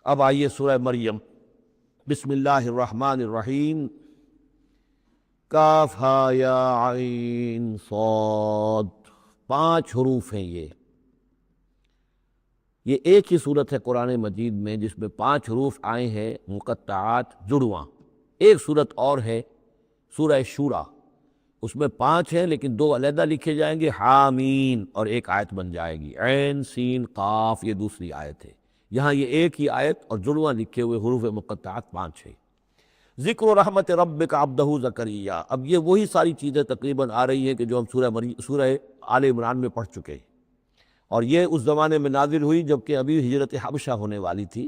اب آئیے سورہ مریم، بسم اللہ الرحمن الرحیم، کاف ہا یا عین صاد، 5 حروف ہیں یہ ایک ہی صورت ہے قرآن مجید میں جس میں 5 حروف آئے ہیں مقطعات جڑواں۔ ایک صورت اور ہے سورہ شورا، اس میں 5 ہیں لیکن 2 علیحدہ لکھے جائیں گے، حامین، اور ایک آیت بن جائے گی، عین سین قاف، یہ دوسری آیت ہے۔ یہاں یہ ایک ہی آیت اور جڑواں لکھے ہوئے حروف مقطعات 5 ہیں۔ ذکر و رحمت ربک عبدہ زکریا، اب یہ وہی ساری چیزیں تقریباً آ رہی ہیں کہ جو ہم سورہ آل عمران میں پڑھ چکے ہیں، اور یہ اس زمانے میں نازل ہوئی جبکہ ابھی ہجرت حبشہ ہونے والی تھی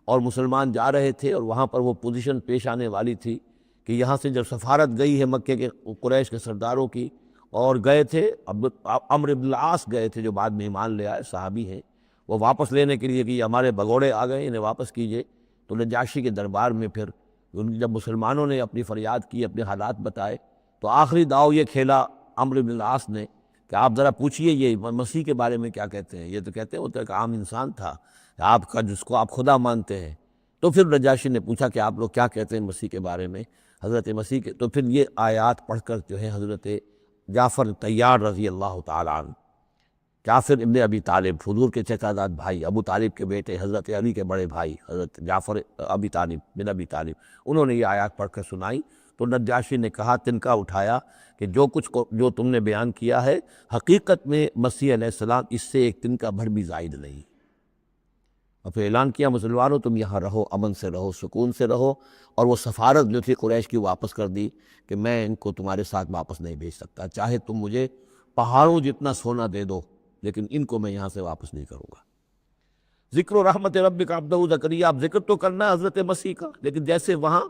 اور مسلمان جا رہے تھے، اور وہاں پر وہ پوزیشن پیش آنے والی تھی کہ یہاں سے جب سفارت گئی ہے مکے کے قریش کے سرداروں کی، اور گئے تھے عمرو بن العاص گئے تھے جو بعد میں ایمان لے آئے، صحابی ہیں، وہ واپس لینے کے لیے کہ یہ ہمارے بگوڑے آ گئے، انہیں واپس کیجئے۔ تو نجاشی کے دربار میں پھر جب مسلمانوں نے اپنی فریاد کی، اپنے حالات بتائے، تو آخری داؤ یہ کھیلا عمرو بن العاص نے کہ آپ ذرا پوچھئے یہ مسیح کے بارے میں کیا کہتے ہیں۔ یہ تو کہتے ہیں وہ تو ایک عام انسان تھا آپ کا جس کو آپ خدا مانتے ہیں۔ تو پھر نجاشی نے پوچھا کہ آپ لوگ کیا کہتے ہیں مسیح کے بارے میں، حضرت مسیح کے، تو پھر یہ آیات پڑھ کر جو ہے حضرت جعفر طیار رضی اللہ تعالیٰ عنہ، جعفر ابن ابی طالب، حضور کے چچا زاد بھائی، ابو طالب کے بیٹے، حضرت علی کے بڑے بھائی حضرت جعفر ابی طالب بن ابی طالب، انہوں نے یہ آیات پڑھ کر سنائی۔ تو نجاشی نے کہا، تنکا اٹھایا کہ جو تم نے بیان کیا ہے حقیقت میں مسیح علیہ السلام اس سے ایک تنکا بھر بھی زائد نہیں۔ اور پھر اعلان کیا، مسلمانوں تم یہاں رہو، امن سے رہو، سکون سے رہو، اور وہ سفارت جو تھی قریش کی واپس کر دی کہ میں ان کو تمہارے ساتھ واپس نہیں بھیج سکتا، چاہے تم مجھے پہاڑوں جتنا سونا دے دو لیکن ان کو میں یہاں سے واپس نہیں کروں گا۔ ذکر و رحمت ربک عبدہ زکریا، آپ ذکر تو کرنا ہے حضرت مسیح کا، لیکن جیسے وہاں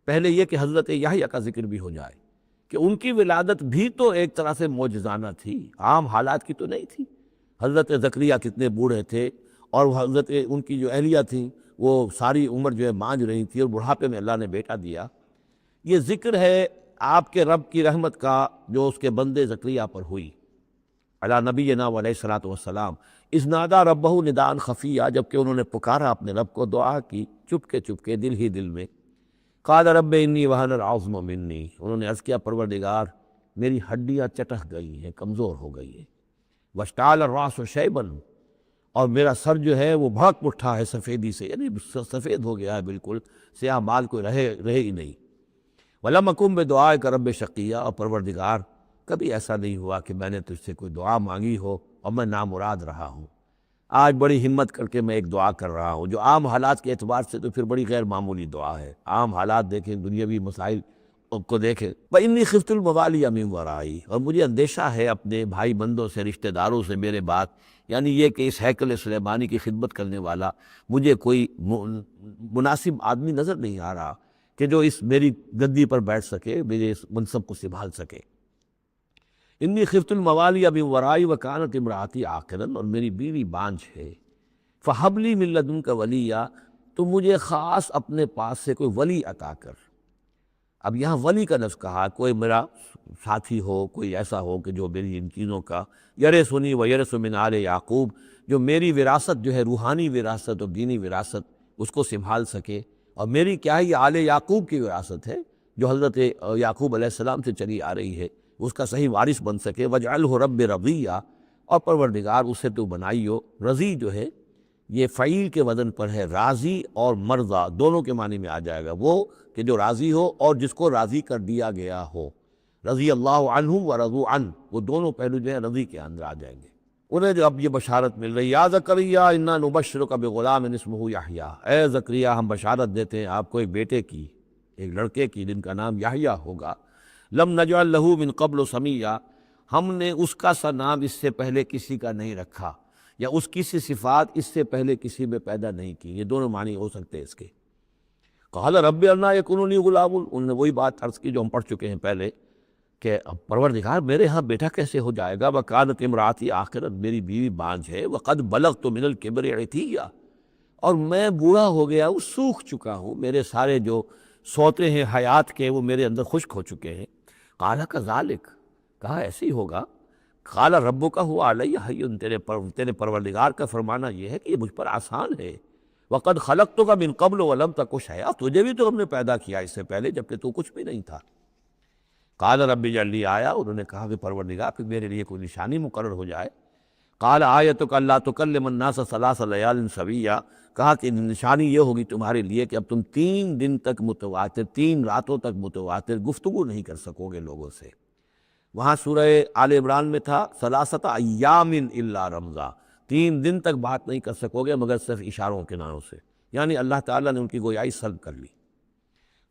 پہلے یہ کہ حضرت یحییٰ کا ذکر بھی ہو جائے کہ ان کی ولادت بھی تو ایک طرح سے معجزانہ تھی، عام حالات کی تو نہیں تھی۔ حضرت زکریا کتنے بوڑھے تھے، اور حضرت ان کی جو اہلیہ تھیں وہ ساری عمر جو ہے مانج رہی تھی، اور بڑھاپے میں اللہ نے بیٹا دیا۔ یہ ذکر ہے آپ کے رب کی رحمت کا جو اس کے بندے زکریا پر ہوئی، علی نبینا علیہ الصلوۃ والسلام، اذ نادیٰ ربہ نداء خفیہ، جبکہ انہوں نے پکارا اپنے رب کو، دعا کی چپکے چپکے، دل ہی دل میں۔ قال رب انی وہن العظم منی، انہوں نے عرض کیا پروردگار میری ہڈیاں چٹک گئی ہیں، کمزور ہو گئی ہیں، واشتعل الرأس شیبا، اور میرا سر جو ہے وہ بھڑک اٹھا ہے سفیدی سے، یعنی سفید ہو گیا ہے، بالکل سیاہ بال کوئی رہے ہی نہیں۔ ولم اکن بدعائک رب شقیہ، اور پروردگار کبھی ایسا نہیں ہوا کہ میں نے تجھ سے کوئی دعا مانگی ہو اور میں نامراد رہا ہوں۔ آج بڑی ہمت کر کے میں ایک دعا کر رہا ہوں جو عام حالات کے اعتبار سے تو پھر بڑی غیر معمولی دعا ہے، عام حالات دیکھیں، دنیاوی مسائل کو دیکھیں۔ وَإِنِّي خِفْتُ الْمَوَالِيَ مِنْ وَرَائِي، اور مجھے اندیشہ ہے اپنے بھائی بندوں سے، رشتہ داروں سے میرے بعد، یعنی یہ کہ اس ہیکل سلیمانی کی خدمت کرنے والا مجھے کوئی مناسب آدمی نظر نہیں آ رہا کہ جو اس میری گدی پر بیٹھ سکے، میرے اس منصب کو سنبھال سکے۔ انی خفت الموالی من ورائی وکانت امراتی عاقرا، اور میری بیوی بانجھ ہے، فہب لی من لدنک ولیا، تو مجھے خاص اپنے پاس سے کوئی ولی عطا کر۔ اب یہاں ولی کا لفظ کہا، کوئی میرا ساتھی ہو، کوئی ایسا ہو کہ جو میری ان چیزوں کا یرثنی و یرث من آل یعقوب، جو میری وراثت جو ہے روحانی وراثت اور دینی وراثت اس کو سنبھال سکے، اور میری کیا ہے یہ آل یعقوب کی وراثت ہے جو حضرت یعقوب علیہ السلام سے چلی آ رہی ہے، اس کا صحیح وارث بن سکے۔ وَاجْعَلْهُ رَبِّ رَضِيًّا، اور پروردگار اسے تو بنائی ہو، رضی جو ہے یہ فعیل کے وزن پر ہے، راضی اور مرضی دونوں کے معنی میں آ جائے گا، وہ کہ جو راضی ہو اور جس کو راضی کر دیا گیا ہو، رضی اللہ عنہ و رضوا عنہ، وہ دونوں پہلو جو ہیں رضی کے اندر آ جائیں گے۔ انہیں جو اب یہ بشارت مل رہی، یا زکریا انا نبشرک بغلام اسمہ یحییٰ، اے زکریا ہم بشارت دیتے ہیں آپ کو ایک بیٹے کی، ایک لڑکے کی جن کا نام یحییٰ ہوگا۔ لم نجعل لہ من قبل سمیہ، ہم نے اس کا سا نام اس سے پہلے کسی کا نہیں رکھا، یا اس کی سی صفات اس سے پہلے کسی میں پیدا نہیں کی، یہ دونوں معنی ہو سکتے ہیں اس کے۔ قال رب انا یکون لی غلام، انہوں نے وہی بات عرض کی جو ہم پڑھ چکے ہیں پہلے کہ پروردگار میرے ہاں بیٹا کیسے ہو جائے گا، وکانت امراتی عاقرا، میری بیوی بانجھ ہے، وقد بلغت من الکبر عتیہ، اور میں بوڑھا ہو گیا ہوں، سوکھ چکا ہوں، میرے سارے جو سوتے ہیں حیات کے وہ میرے اندر خشک ہو چکے ہیں۔ قال کذالک، کہا ایسے ہی ہوگا۔ قال ربک هو علی ہین، تیرے پروردگار کا فرمانا یہ ہے کہ یہ مجھ پر آسان ہے۔ وقد خلقتک من قبل ولم تک شیئا، تجھے بھی تو ہم نے پیدا کیا اس سے پہلے جبکہ تو کچھ بھی نہیں تھا۔ قال رب اجعل لی آیا، انہوں نے کہا کہ پروردگار پھر میرے لیے کوئی نشانی مقرر ہو جائے۔ قال آیتک الا تکلم الناس ثلاث لیال سویا، کہا کہ نشانی یہ ہوگی تمہارے لیے کہ اب تم 3 دن تک متواتر، 3 راتوں تک متواتر گفتگو نہیں کر سکو گے لوگوں سے۔ وہاں سورہ آل عمران میں تھا ثلاثۃ ایام الا رمزا، 3 دن تک بات نہیں کر سکو گے مگر صرف اشاروں کے ناموں سے، یعنی اللہ تعالیٰ نے ان کی گویائی سلب کر لی۔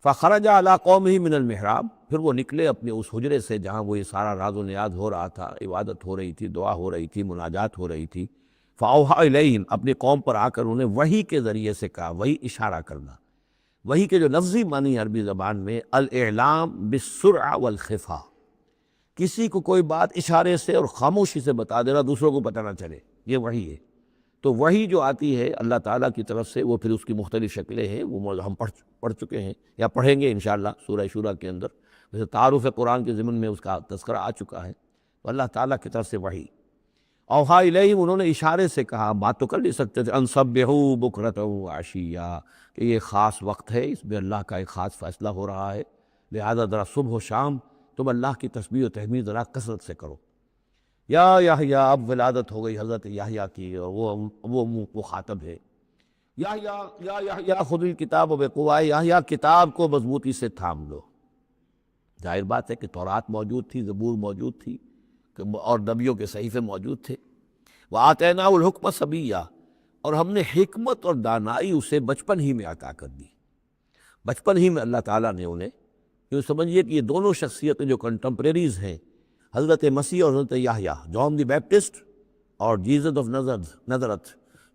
فخرج علی قومہ من المحراب، پھر وہ نکلے اپنے اس حجرے سے جہاں وہ یہ سارا راز و نیاز ہو رہا تھا، عبادت ہو رہی تھی، دعا ہو رہی تھی، مناجات ہو رہی تھی۔ فاوحی الیہم، اپنی قوم پر آ کر انہیں وحی کے ذریعے سے کہا، وحی اشارہ کرنا۔ وحی کے جو لفظی معنی عربی زبان میں الاعلام بالسرعہ والخفا، کسی کو کوئی بات اشارے سے اور خاموشی سے بتا دینا، دوسروں کو پتہ نہ چلے، یہ وحی ہے۔ تو وحی جو آتی ہے اللہ تعالیٰ کی طرف سے، وہ پھر اس کی مختلف شکلیں ہیں، وہ ہم پڑھ چکے ہیں یا پڑھیں گے انشاءاللہ سورہ شورا کے اندر، جیسے تعارف قرآن کے ضمن میں اس کا تذکرہ آ چکا ہے۔ تو اللہ تعالیٰ کی طرف سے وحی۔ اوحا الیہم، انہوں نے اشارے سے کہا، بات تو کر نہیں سکتے تھے، ان سبحوا بکرۃ وعشیا، کہ یہ خاص وقت ہے، اس میں اللہ کا ایک خاص فیصلہ ہو رہا ہے، لہذا ذرا صبح و شام تم اللہ کی تسبیح و تحمید ذرا کثرت سے کرو۔ یا یحییٰ، اب ولادت ہو گئی حضرت یحییٰ کی، اور وہ خاطب ہے، یا یحییٰ خذ الکتاب بقوۃ، یحییٰ کتاب کو مضبوطی سے تھام لو۔ ظاہر بات ہے کہ تورات موجود تھی، زبور موجود تھی، اور نبیوں کے صحیفے موجود تھے۔ وآتیناہ الحکم صبیہ، اور ہم نے حکمت اور دانائی اسے بچپن ہی میں عطا کر دی۔ بچپن ہی میں اللہ تعالیٰ نے انہیں، یوں سمجھیے کہ یہ دونوں شخصیتیں جو کنٹمپریریز ہیں، حضرت مسیح اور حضرت یحییٰ، جان دی بیپٹسٹ اور جیزس آف نظرت،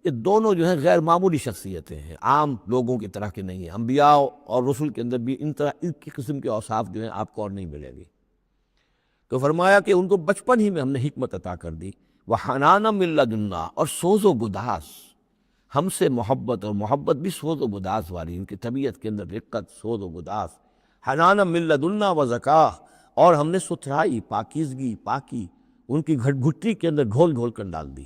یہ دونوں جو ہیں غیر معمولی شخصیتیں ہیں، عام لوگوں کی طرح کے نہیں ہیں۔ انبیاء اور رسل کے اندر بھی ان کی قسم کے اوصاف جو ہیں آپ کو اور نہیں ملیں گے۔ تو فرمایا کہ ان کو بچپن ہی میں ہم نے حکمت عطا کر دی۔ وحنانا من لدنا، اور سوز و گداس، ہم سے محبت، اور محبت بھی سوز و گداس والی، ان کی طبیعت کے اندر رقت، سوز و گداس۔ حنانا من لدنا وزکاہ، اور ہم نے ستھرائی، پاکیزگی، پاکی ان کی گھٹی کے اندر گھول گھول کر ڈال دی۔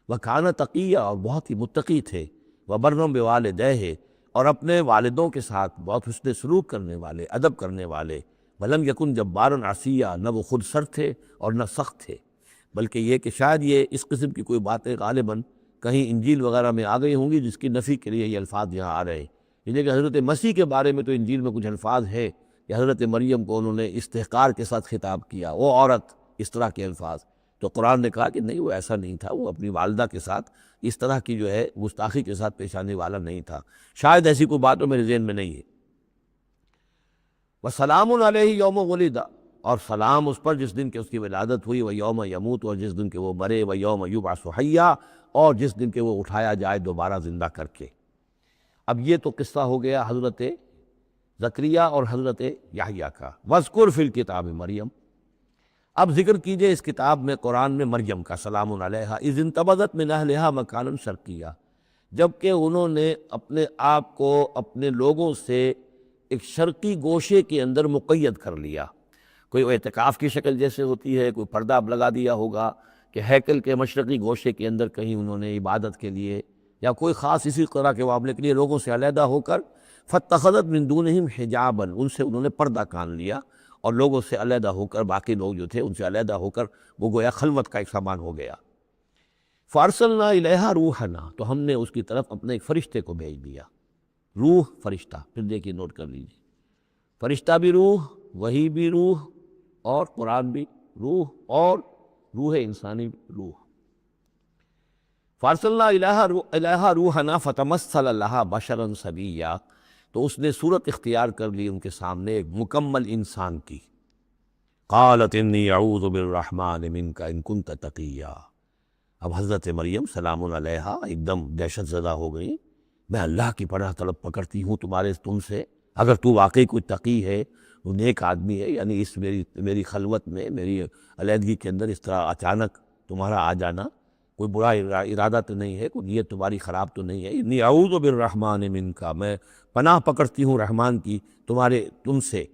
وکانہ تقیہ، اور بہت ہی متقی تھے۔ وبرم بوالدیہ، اور اپنے والدوں کے ساتھ بہت حسن سلوک کرنے والے، ادب کرنے والے۔ ولم یکن جبارا عصیہ، نہ وہ خود سر تھے اور نہ سخت تھے، بلکہ یہ کہ شاید یہ اس قسم کی کوئی باتیں غالباً کہیں انجیل وغیرہ میں آ گئی ہوں گی، جس کی نفی کے لیے یہ الفاظ یہاں آ رہے ہیں۔ یعنی کہ حضرت مسیح کے بارے میں تو انجیل میں کچھ الفاظ ہے کہ حضرت مریم کو انہوں نے استحقار کے ساتھ خطاب کیا، وہ عورت، اس طرح کے الفاظ۔ تو قرآن نے کہا کہ نہیں، وہ ایسا نہیں تھا، وہ اپنی والدہ کے ساتھ اس طرح کی جو ہے گستاخی کے ساتھ پیش آنے والا نہیں تھا۔ شاید ایسی کوئی بات تو میرے ذہن میں نہیں ہے۔ وسلام علیہ یوم ولد، اور سلام اس پر جس دن کہ اس کی ولادت ہوئی، و یوم یموت، اور جس دن کہ وہ مرے، و یوم یبعث حیا، اور جس دن کہ وہ اٹھایا جائے دوبارہ زندہ کر کے۔ اب یہ تو قصہ ہو گیا حضرت زکریا اور حضرت یحییٰ کا۔ وذکر فی الکتاب مریم، اب ذکر کیجئے اس کتاب میں، قرآن میں، مریم کا، سلام علیہا، اذ انتبذت من اہلہا مکانا شرقیہ، جبکہ انہوں نے اپنے آپ کو اپنے لوگوں سے ایک شرقی گوشے کے اندر مقید کر لیا۔ کوئی اعتکاف کی شکل جیسے ہوتی ہے، کوئی پردہ اب لگا دیا ہوگا کہ ہیکل کے مشرقی گوشے کے اندر کہیں انہوں نے عبادت کے لیے یا کوئی خاص اسی طرح کے معاملے کے لیے لوگوں سے علیحدہ ہو کر، فاتخذت من دونہم حجابا، ان سے انہوں نے پردہ کان لیا، اور لوگوں سے علیحدہ ہو کر، باقی لوگ جو تھے ان سے علیحدہ ہو کر وہ گویا خلوت کا ایک سامان ہو گیا۔ فارسلنا الیہا روحنا، تو ہم نے اس کی طرف اپنے ایک فرشتے کو بھیج دیا۔ روح، فرشتہ، پھر دیکھیے نوٹ کر لیجیے، فرشتہ بھی روح، وحی بھی روح، اور قرآن بھی روح، اور روح انسانی بھی روح۔ فارسلنا الیہا روحنا فتمثل لہا بشرا سویا، تو اس نے صورت اختیار کر لی ان کے سامنے ایک مکمل انسان کی۔ قالت انی اعوذ بالرحمن منک ان کنت تقیا، اب حضرت مریم سلام علیہا ایک دم دہشت زدہ ہو گئی، میں اللہ کی پناہ طلب پکڑتی ہوں تم سے، اگر تو واقعی کوئی تقی ہے، وہ نیک آدمی ہے، یعنی اس میری خلوت میں، میری علیحدگی کے اندر اس طرح اچانک تمہارا آ جانا کوئی برا ارادہ تو نہیں ہے، کوئی نیت تمہاری خراب تو نہیں ہے۔ انی اعوذ بالرحمن منک، میں پناہ پکڑتی ہوں رحمان کی تم سے،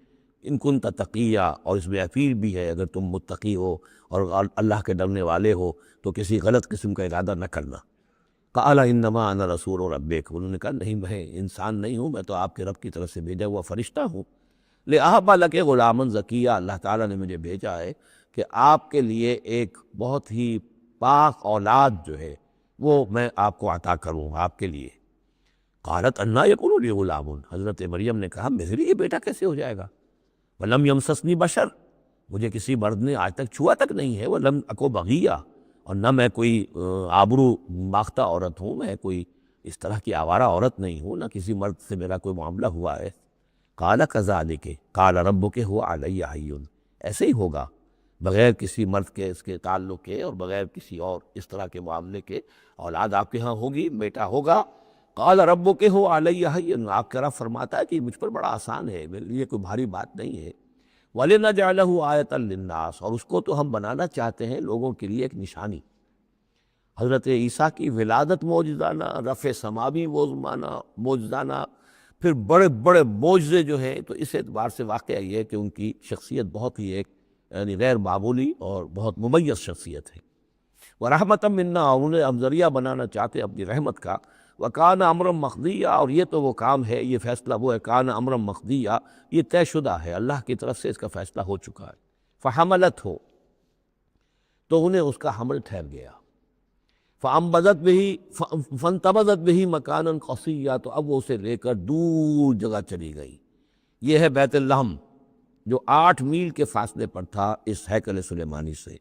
ان کنت تقیہ، اور اس میں اپیل بھی ہے اگر تم متقی ہو اور اللہ کے ڈرنے والے ہو تو کسی غلط قسم کا ارادہ نہ کرنا۔ قال انما انا رسول ربک، انہوں نے کہا نہیں میں انسان نہیں ہوں، میں تو آپ کے رب کی طرف سے بھیجا ہوا فرشتہ ہوں، لأہب لک غلاما زکیہ، اللہ تعالیٰ نے مجھے بھیجا ہے کہ آپ کے لیے ایک بہت ہی پاک اولاد جو ہے وہ میں آپ کو عطا کروں آپ کے لیے۔ قالت انا یکون لی غلام، حضرت مریم نے کہا میرے لیے بیٹا کیسے ہو جائے گا، ولم یمسسنی بشر، مجھے کسی مرد نے آج تک چھوا تک نہیں ہے، ولم اکو بغیہ، اور نہ میں کوئی آبرو ماختہ عورت ہوں، میں کوئی اس طرح کی آوارہ عورت نہیں ہوں، نہ کسی مرد سے میرا کوئی معاملہ ہوا ہے۔ قال کذالک قال ربک هو علی ہین، ایسے ہی ہوگا بغیر کسی مرد کے اس کے تعلق کے اور بغیر کسی اور اس طرح کے معاملے کے اولاد آپ کے ہاں ہوگی، بیٹا ہوگا۔ قال ربک هو علی ہین، آپ کا رب فرماتا ہے کہ یہ مجھ پر بڑا آسان ہے، میرے لیے کوئی بھاری بات نہیں ہے۔ وَلِنَجْعَلَهُ آیَةً لِلنَّاسِ، اور اس کو تو ہم بنانا چاہتے ہیں لوگوں کے لیے ایک نشانی۔ حضرت عیسیٰ کی ولادت معجزانہ، رفع سماوی معجزانہ، پھر بڑے بڑے معجزے جو ہیں، تو اس اعتبار سے واقعہ یہ ہے کہ ان کی شخصیت بہت ہی ایک یعنی غیر معمولی اور بہت ممیز شخصیت ہے۔ وَرَحْمَةً مِنَّا، انہیں ہم ذریعہ بنانا چاہتے ہیں اپنی رحمت کا۔ وَكَانَ أَمْرًا مَقْضِيًّا، اور یہ تو وہ کام ہے، یہ فیصلہ وہ ہے، کان امرا مقضیہ، یہ طے شدہ ہے، اللہ کی طرف سے اس کا فیصلہ ہو چکا ہے۔ فحملتہ، تو انہیں اس کا حمل ٹھہر گیا۔ فانبذت بہ، فانتبذت بہ مکانا قصیا، تو اب وہ اسے لے کر دور جگہ چلی گئی۔ یہ ہے بیت لحم جو 8 میل کے فاصلے پر تھا اس ہیکل سلیمانی سے،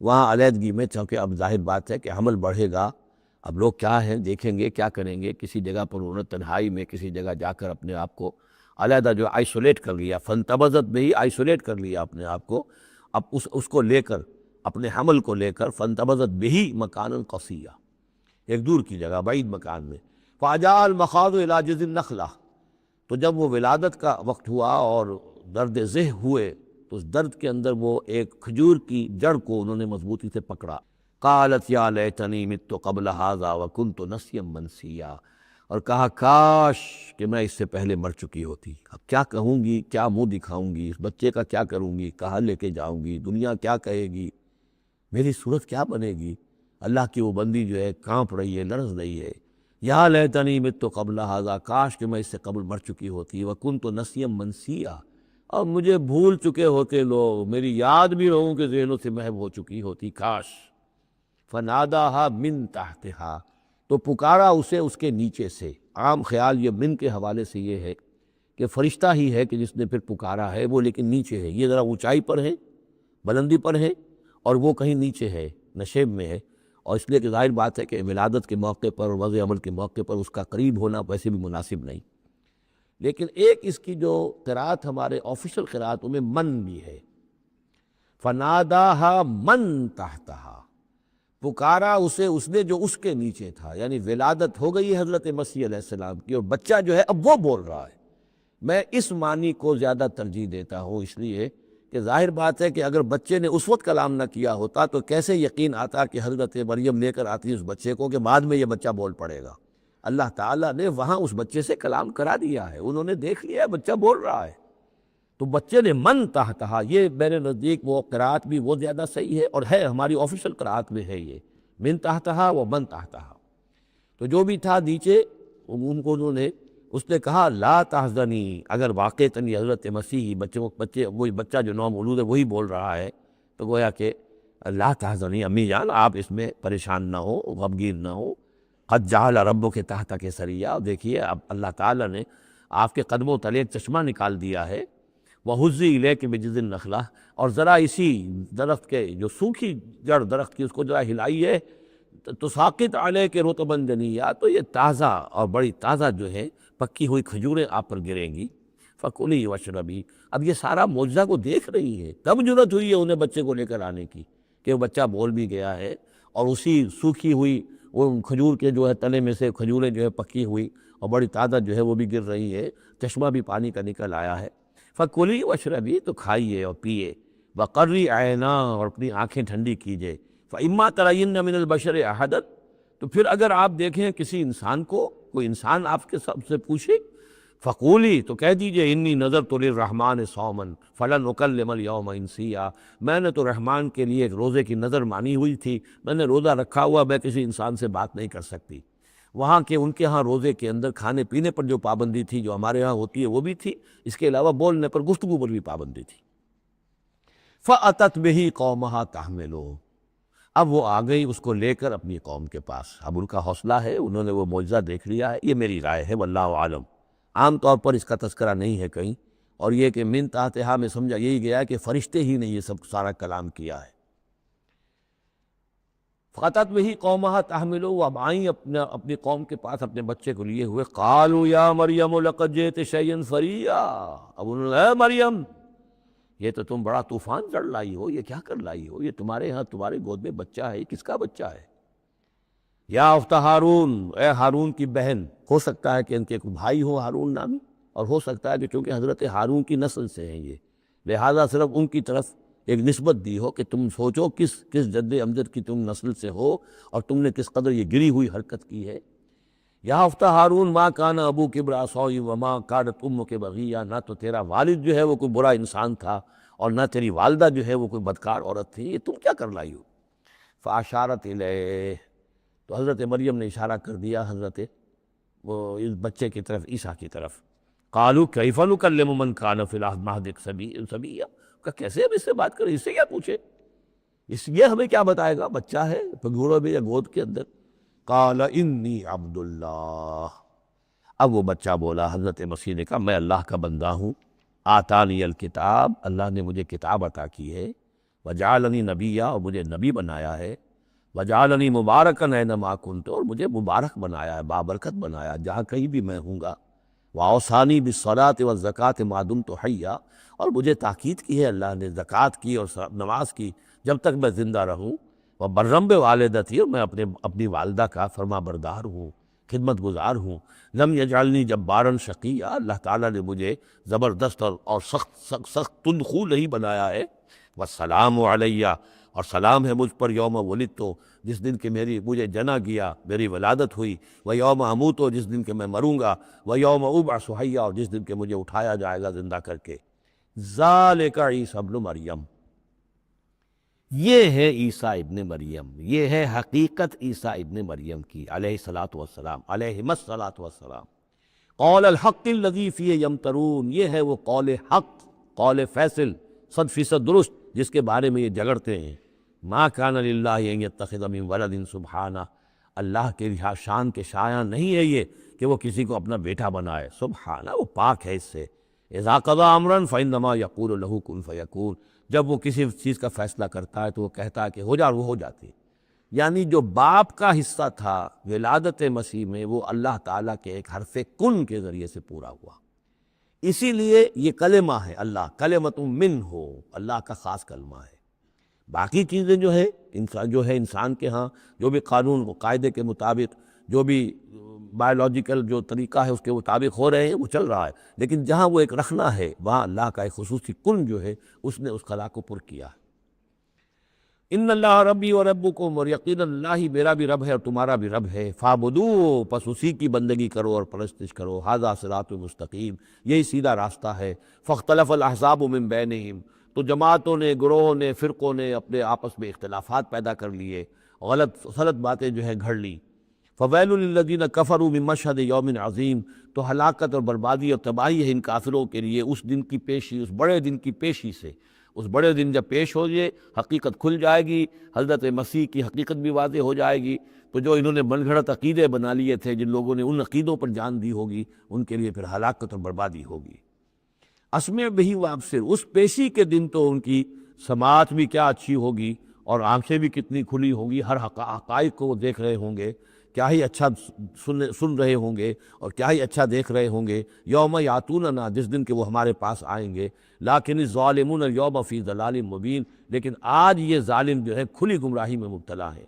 وہاں علیحدگی میں، چونکہ اب ظاہر بات ہے کہ حمل بڑھے گا، اب لوگ کیا ہیں دیکھیں گے، کیا کریں گے، کسی جگہ پر انہوں نے تنہائی میں کسی جگہ جا کر اپنے آپ کو علیحدہ جو آئسولیٹ کر لیا، فانتبذت بہ، آئسولیٹ کر لیا اپنے آپ کو، اب اس کو لے کر، اپنے حمل کو لے کر، فانتبذت بہ مکانا قصیا، ایک دور کی جگہ، بعید مکان میں۔ فاجاء المخاض الی جذع النخلہ، تو جب وہ ولادت کا وقت ہوا اور درد ذہ ہوئے، تو اس درد کے اندر وہ ایک کھجور کی جڑ کو انہوں نے مضبوطی سے پکڑا۔ قالت یا لیتنی مت قبل ھذا وکنت نسیا منسیا، اور کہا کاش کہ میں اس سے پہلے مر چکی ہوتی، اب کیا کہوں گی، کیا منہ دکھاؤں گی، اس بچے کا کیا کروں گی، کہاں لے کے جاؤں گی، دنیا کیا کہے گی، میری صورت کیا بنے گی۔ اللہ کی وہ بندی جو ہے کانپ رہی ہے، لرز رہی ہے، یا لیتنی مت قبل ھذا، کاش کہ میں اس سے قبل مر چکی ہوتی، وکنت نسیا منسیا، اور مجھے بھول چکے ہوتے لوگ، میری یاد بھی لوگوں کے ذہنوں سے محو ہو چکی ہوتی، کاش۔ فناداہا من تحتہا، تو پکارا اسے اس کے نیچے سے۔ عام خیال یہ من کے حوالے سے یہ ہے کہ فرشتہ ہی ہے کہ جس نے پھر پکارا ہے، وہ لیکن نیچے ہے، یہ ذرا اونچائی پر ہے، بلندی پر ہے، اور وہ کہیں نیچے ہے، نشیب میں ہے، اور اس لیے کہ ظاہر بات ہے کہ ولادت کے موقع پر اور وضع عمل کے موقع پر اس کا قریب ہونا ویسے بھی مناسب نہیں۔ لیکن ایک اس کی جو قرأت ہمارے آفیشل قرأتوں میں من بھی ہے، فناداہا من تحتہا، پکارا اسے اس نے جو اس کے نیچے تھا، یعنی ولادت ہو گئی حضرت مسیح علیہ السلام کی، اور بچہ جو ہے اب وہ بول رہا ہے۔ میں اس معنی کو زیادہ ترجیح دیتا ہوں، اس لیے کہ ظاہر بات ہے کہ اگر بچے نے اس وقت کلام نہ کیا ہوتا تو کیسے یقین آتا کہ حضرت مریم لے کر آتی اس بچے کو کہ بعد میں یہ بچہ بول پڑے گا۔ اللہ تعالیٰ نے وہاں اس بچے سے کلام کرا دیا ہے، انہوں نے دیکھ لیا ہے بچہ بول رہا ہے، تو بچے نے من تحتہا، یہ میرے نزدیک وہ قرأت بھی وہ زیادہ صحیح ہے، اور ہے ہماری آفیشل قرأت میں ہے یہ من تحتہا و من تحتہا۔ تو جو بھی تھا نیچے ان کو انہوں نے، اس نے کہا لا تحزنی، اگر واقعتاً یہ حضرت مسیح بچے وہی بچہ جو نومولود ہے وہی بول رہا ہے، تو گویا کہ لا تحزنی، امی جان آپ اس میں پریشان نہ ہو، غمگین نہ ہو، قد جعل ربک تحتک سریا، دیکھیے اب اللہ تعالیٰ نے آپ کے قدموں تلے ایک چشمہ نکال دیا ہے، وَحُزِّی إِلَيْكِ بِجِذْعِ النَّخْلَةِ، اور ذرا اسی درخت کے جو سوکھی جڑ درخت کی اس کو ذرا ہلائیے، تُسَاقِطْ عَلَيْكِ رُطَبًا جَنِيًّا، تو یہ تازہ اور بڑی تازہ جو ہے پکی ہوئی کھجوریں آپ پر گریں گی، فَكُلِي وَاشْرَبِي۔ اب یہ سارا معجزہ کو دیکھ رہی ہے، تب جرأت ہوئی ہے انہیں بچے کو لے کر آنے کی کہ وہ بچہ بول بھی گیا ہے، اور اسی سوکھی ہوئی وہ کھجور کے جو ہے تلے میں سے کھجوریں جو ہے پکی ہوئی اور بڑی تازہ جو ہے وہ بھی گر رہی ہے، چشمہ بھی پانی کا نکل آیا ہے۔ فَكُلِي وَاشْرَبِي، تو کھائیے اور پیئے، وَقَرِّ عَيْنَا، اور اپنی آنکھیں ٹھنڈی کیجیے، فَإِمَّا تَرَيِنَّ مِنَ الْبَشَرِ أَحَدًا، تو پھر اگر آپ دیکھیں کسی انسان کو، کوئی انسان آپ کے سب سے پوچھے، فقولی تو کہہ دیجئے انی نظرت للرحمن صوما فلن اکلم الیوم انسیا، میں نے تو رحمان کے لیے ایک روزے کی نظر مانی ہوئی تھی، میں نے روزہ رکھا ہوا، میں کسی انسان سے بات نہیں کر سکتی۔ وہاں کے ان کے ہاں روزے کے اندر کھانے پینے پر جو پابندی تھی جو ہمارے ہاں ہوتی ہے وہ بھی تھی، اس کے علاوہ بولنے پر گفتگو پر بھی پابندی تھی۔ فَأَتَتْ بِهِ قَوْمَهَا تَحْمِلُهُ، اب وہ آ گئی اس کو لے کر اپنی قوم کے پاس۔ اب ان کا حوصلہ ہے، انہوں نے وہ معجزہ دیکھ لیا ہے، یہ میری رائے ہے، واللہ عالم۔ عام طور پر اس کا تذکرہ نہیں ہے کہیں، اور یہ کہ من تحتہا میں سمجھا یہی گیا ہے کہ فرشتے ہی نے یہ سب سارا کلام کیا ہے۔ فَأَتَتْ بِهِ قَوْمَهَا تَحْمِلُهُ، وہ اب آئیں اپنی قوم کے پاس اپنے بچے کو لیے ہوئے۔ قَالُوا يَا مَرْيَمُ لَقَدْ جِئْتِ شَيْئًا فَرِيًّا، اب انہوں نے اے مریم یہ تو تم بڑا طوفان چڑھ لائی ہو، یہ کیا کر لائی ہو، یہ تمہارے ہاں تمہارے گود میں بچہ ہے، یہ کس کا بچہ ہے؟ یا اخت ہارون، اے ہارون کی بہن، ہو سکتا ہے کہ ان کے ایک بھائی ہو ہارون نامی، اور ہو سکتا ہے کہ چونکہ حضرت ہارون کی نسل سے ہیں یہ، لہٰذا صرف ان کی طرف ایک نسبت دی ہو کہ تم سوچو کس جد امجد کی تم نسل سے ہو اور تم نے کس قدر یہ گری ہوئی حرکت کی ہے۔ یا اخت ہارون ما کان ابوک امرأ سوء وما کانت امک بغیہ، نہ تو تیرا والد جو ہے وہ کوئی برا انسان تھا اور نہ تیری والدہ جو ہے وہ کوئی بدکار عورت تھی، یہ تم کیا کر لائی ہو؟ فاشارت الیہ، تو حضرت مریم نے اشارہ کر دیا حضرت وہ اس بچے کی طرف، عیسیٰ کی طرف۔ قالوا کیف نکلم من کان فی المہد صبیا، کہ کیسے اب اس سے بات کریں، اس سے کیا پوچھے، یہ ہمیں کیا بتائے گا، بچہ ہے پگھوڑوں میں یا گود کے اندر۔ قال انی عبد اللہ، اب وہ بچہ بولا، حضرت مسیح نے کہا میں اللہ کا بندہ ہوں، آتانی الکتاب، اللہ نے مجھے کتاب عطا کی ہے، وجعلنی نبیا، اور مجھے نبی بنایا ہے، وجعلنی مبارکا اینما کنت، اور مجھے مبارک بنایا ہے، بابرکت بنایا جہاں کہیں بھی میں ہوں گا، واوصانی بالصلاۃ والزکوٰۃ ما دمت حیا، اور مجھے تاکید کی ہے اللہ نے زکوٰۃ کی اور نماز کی جب تک میں زندہ رہوں، وبرم بوالدتی، اور میں اپنی والدہ کا فرما بردار ہوں، خدمت گزار ہوں، لم یجعلنی جبارا شقیا، اللہ تعالیٰ نے مجھے زبردست اور سخت تندخو نہیں بنایا ہے، والسلام علیہ، اور سلام ہے مجھ پر یوم ولدت، جس دن کہ مجھے جنا گیا، میری ولادت ہوئی، و یوم اموت، جس دن کہ میں مروں گا، و یوم ابعث حیا، اور جس دن کہ مجھے اٹھایا جائے گا زندہ کر کے۔ ذالک عیسی ابن مریم، یہ ہے عیسیٰ ابن مریم، یہ ہے حقیقت عیسیٰ ابن مریم کی علیہ الصلاۃ والسلام، علیہم الصلاۃ والسلام۔ قول الحق الذی فیہ یمترون، یہ ہے وہ قول حق، قول فیصل، 100% درست، جس کے بارے میں یہ جگڑتے ہیں۔ ما کان للہ ان یتخذ من ولد سبحانہ، اللہ کے شان کے شایع نہیں ہے یہ کہ وہ کسی کو اپنا بیٹا بنائے، سبحانہ، وہ پاک ہے اس سے۔ اذا قضى امرا فانما یقول له کن فیکون، جب وہ کسی چیز کا فیصلہ کرتا ہے تو وہ کہتا ہے کہ ہو جا، وہ ہو جاتی ہے۔ یعنی جو باپ کا حصہ تھا ولادت مسیح میں، وہ اللہ تعالیٰ کے ایک حرف کن کے ذریعے سے پورا ہوا، اسی لیے یہ کلمہ ہے، اللہ کلمۃ من ہو، اللہ کا خاص کلمہ ہے۔ باقی چیزیں جو ہے انسان کے ہاں جو بھی قانون و قاعدے کے مطابق، جو بھی بایولوجیکل جو طریقہ ہے اس کے مطابق ہو رہے ہیں، وہ چل رہا ہے، لیکن جہاں وہ ایک رکھنا ہے وہاں اللہ کا ایک خصوصی کن جو ہے اس نے اس خلا کو پر کیا ہے۔ ان اللہ ربی و ربکم، اور یقینا اللہ ہی میرا بھی رب ہے اور تمہارا بھی رب ہے، فاعبدوہ، پس اسی کی بندگی کرو اور پرستش کرو، ھذا صراط مستقیم، یہی سیدھا راستہ ہے۔ فاختلف الاحزاب من بینہم، تو جماعتوں نے، گروہوں نے، فرقوں نے اپنے آپس میں اختلافات پیدا کر لیے، غلط باتیں جو ہے گھڑ لیں۔ فویل للذین کفروا من مشہد یوم عظیم، تو ہلاکت اور بربادی اور تباہی ہے ان کافروں کے لیے اس دن کی پیشی، اس بڑے دن کی پیشی سے۔ اس بڑے دن جب پیش ہو جائے، حقیقت کھل جائے گی، حضرت مسیح کی حقیقت بھی واضح ہو جائے گی، تو جو انہوں نے من گھڑت عقیدے بنا لیے تھے، جن لوگوں نے ان عقیدوں پر جان دی ہوگی، ان کے لیے پھر ہلاکت اور بربادی ہوگی۔ اسمع بہ وابصر، اس پیشی کے دن تو ان کی سماعت بھی کیا اچھی ہوگی اور آنکھیں بھی کتنی کھلی ہوگی، ہر حقائق کو وہ دیکھ رہے ہوں گے، کیا ہی اچھا سن رہے ہوں گے اور کیا ہی اچھا دیکھ رہے ہوں گے۔ یوم یاتوننا، جس دن کہ وہ ہمارے پاس آئیں گے، لیکن الظالمون اليوم فی ضلال مبین، لیکن آج یہ ظالم جو ہے کھلی گمراہی میں مبتلا ہیں۔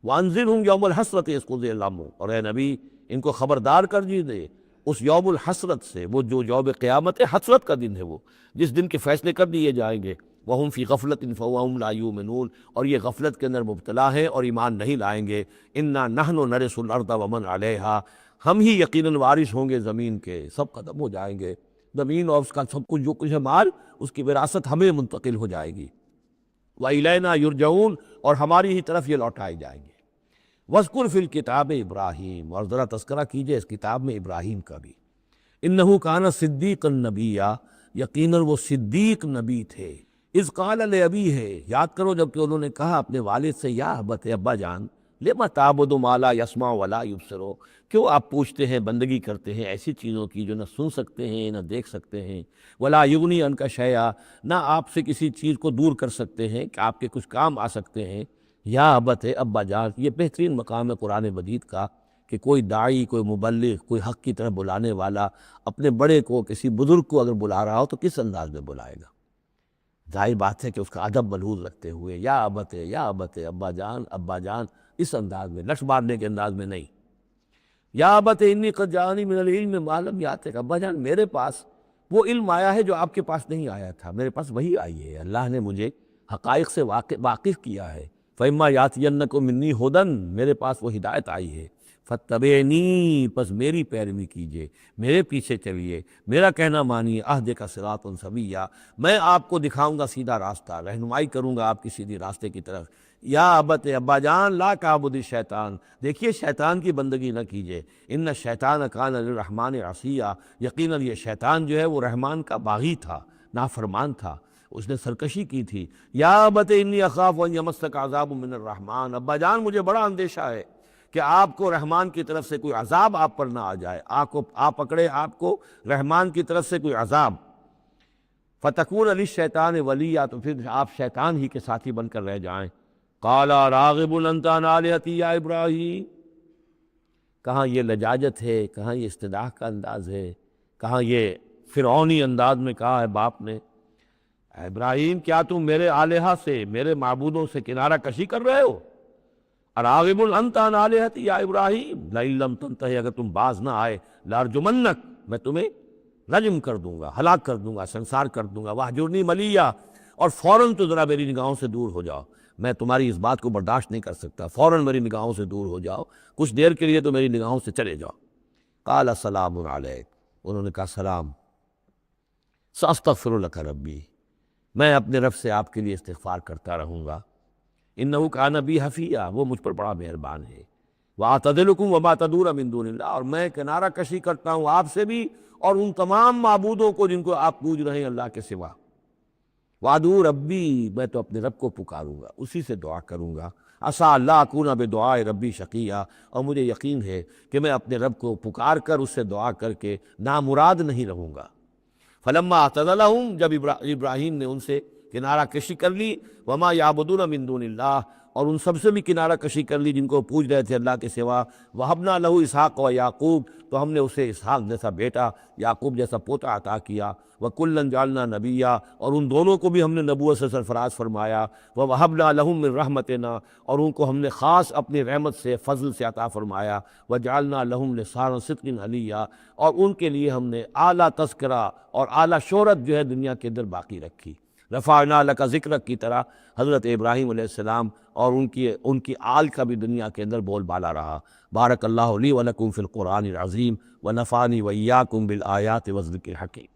وانذرہم یوم الحسرۃ اذ قضی الامر، اور اے نبی ان کو خبردار کر دیجیے اس یوم الحسرت سے، وہ جو یوم قیامت حسرت کا دن ہے، وہ جس دن کے فیصلے کر دیے جائیں گے۔ وَهُمْ فِي غَفْلَةٍ فَهُمْ لَا يُؤْمِنُونَ، اور یہ غفلت کے اندر مبتلا ہیں اور ایمان نہیں لائیں گے۔ إِنَّا نَحْنُ نَرِثُ الْأَرْضَ وَمَنْ عَلَيْهَا، ہم ہی یقیناً وارث ہوں گے زمین کے، سب ختم ہو جائیں گے، زمین اور اس کا سب کچھ جو کچھ ہے مال، اس کی وراثت ہمیں منتقل ہو جائے گی۔ وَإِلَيْنَا يُرْجَعُونَ، اور ہماری ہی طرف یہ لوٹائے جائیں گے۔ وَاذْكُرْ فِي الْكِتَابِ ابراہیم، اور ذرا تذکرہ کیجئے اس کتاب میں ابراہیم کا بھی۔ انہ کان صدیقا نبیّا، یقیناً وہ صدیق نبی تھے۔ اذ قال لابیہ، یاد کرو جب کہ انہوں نے کہا اپنے والد سے، یا ابت، ابا جان، لما تعبد ما لا يسمع ولا يبصر، کیوں آپ پوچھتے ہیں، بندگی کرتے ہیں ایسی چیزوں کی جو نہ سن سکتے ہیں نہ دیکھ سکتے ہیں، ولا یغنی عنک شیئا، نہ آپ سے کسی چیز کو دور کر سکتے ہیں کہ آپ کے کچھ کام آ سکتے ہیں۔ یا ابت، ابا جان، یہ بہترین مقام ہے قرآن مجید کا کہ کوئی داعی، کوئی مبلغ، کوئی حق کی طرف بلانے والا اپنے بڑے کو، کسی بزرگ کو اگر بلا رہا ہو تو کس انداز میں بلائے گا؟ ظاہر بات ہے کہ اس کا ادب ملحوظ رکھتے ہوئے، یا ابت، یا ابت، ابا جان، اس انداز میں، لش مارنے کے انداز میں نہیں۔ یا ابت انی قد جاءنی من العلم ما لم یاتک، ابا جان میرے پاس وہ علم آیا ہے جو آپ کے پاس نہیں آیا تھا، میرے پاس وہی آئی ہے، اللہ نے مجھے حقائق سے واقف کیا ہے۔ فَإِمَّا يَأْتِيَنَّكُم مِّنِّي هُدًى، میرے پاس وہ ہدایت آئی ہے، فَاتَّبِعْنِي، پس میری پیروی کیجئے، میرے پیچھے چلیے، میرا کہنا مانیے، اہدک صراطا سویا، میں آپ کو دکھاؤں گا سیدھا راستہ، رہنمائی کروں گا آپ کی سیدھی راستے کی طرف۔ یا ابت، ابا جان، لا تعبد الشیطان، دیکھیے شیطان کی بندگی نہ کیجیے، ان الشیطان کان للرحمن عصیا، یقیناً یہ شیطان جو ہے وہ رحمان کا باغی تھا، نافرمان تھا، اس نے سرکشی کی تھی۔ یا ابت انی اخاف ان یمسک عذاب من الرحمن، ابا جان مجھے بڑا اندیشہ ہے کہ آپ کو رحمان کی طرف سے کوئی عذاب آپ پر نہ آ جائے، آپ پکڑے آپ کو رحمان کی طرف سے کوئی عذاب، فتکون للشیطان ولیا، تو پھر آپ شیطان ہی کے ساتھی بن کر رہ جائیں۔ قال راغب انت عن آلہتی یا ابراہیم، کہاں یہ لجاجت ہے، کہاں یہ استدعاء کا انداز ہے، کہاں یہ فرعونی انداز میں کہا ہے باپ نے، اے ابراہیم کیا تم میرے آلہہ سے، میرے معبودوں سے کنارہ کشی کر رہے ہو؟ اراغب انت عن آلہتی یا ابراہیم لئن لم تنتہی، اگر تم باز نہ آئے، لارجمنک، میں تمہیں رجم کر دوں گا، ہلاک کر دوں گا، سنسار کر دوں گا، واہجرنی ملیہ، اور فوراً تو ذرا میری نگاہوں سے دور ہو جاؤ، میں تمہاری اس بات کو برداشت نہیں کر سکتا، فوراً میری نگاہوں سے دور ہو جاؤ، کچھ دیر کے لیے تو میری نگاہوں سے چلے جاؤ۔ قال سلام علیک، انہوں نے کہا سلام، ساستغفر لک ربی، میں اپنے رب سے آپ کے لیے استغفار کرتا رہوں گا، انہ کان بی حفیہ، وہ مجھ پر بڑا مہربان ہے، واعتزلکم وما تدعون من دون اللہ، اور میں کنارہ کشی کرتا ہوں آپ سے بھی اور ان تمام معبودوں کو جن کو آپ پوج رہے ہیں اللہ کے سوا۔ وادعو ربی، میں تو اپنے رب کو پکاروں گا، اسی سے دعا کروں گا، عسیٰ اللہ اکون بدعاء ربی شقیہ، اور مجھے یقین ہے کہ میں اپنے رب کو پکار کر اس سے دعا کر کے نامراد نہیں رہوں گا۔ فلما اعتزلہم، جب ابراہیم نے ان سے کنارہ کشی کر لی، وما یعبدون من دون اللہ، اور ان سب سے بھی کنارہ کشی کر لی جن کو پوج رہے تھے اللہ کے سوا، وہبنا لہ اسحاق و یعقوب، تو ہم نے اسے اسحاق جیسا بیٹا، یعقوب جیسا پوتا عطا کیا، وکلا جعلنا نبیا، اور ان دونوں کو بھی ہم نے نبوت سے سرفراز فرمایا، ووہبنا لہم من رحمتنا، اور ان کو ہم نے خاص اپنی رحمت سے، فضل سے عطا فرمایا، وجعلنا لہم لسانا صدق علیہ، اور ان کے لیے ہم نے اعلیٰ تذکرہ اور اعلیٰ شہرت جو ہے دنیا کے اندر باقی رکھی۔ رفعنا لک ذکرک کی طرح حضرت ابراہیم علیہ السلام اور ان کی آل کا بھی دنیا کے اندر بول بالا رہا۔ بارک اللہ لی ولکم فی القرآن العظیم ونفعنی وإیاکم بالآیات والذکر الحکیم۔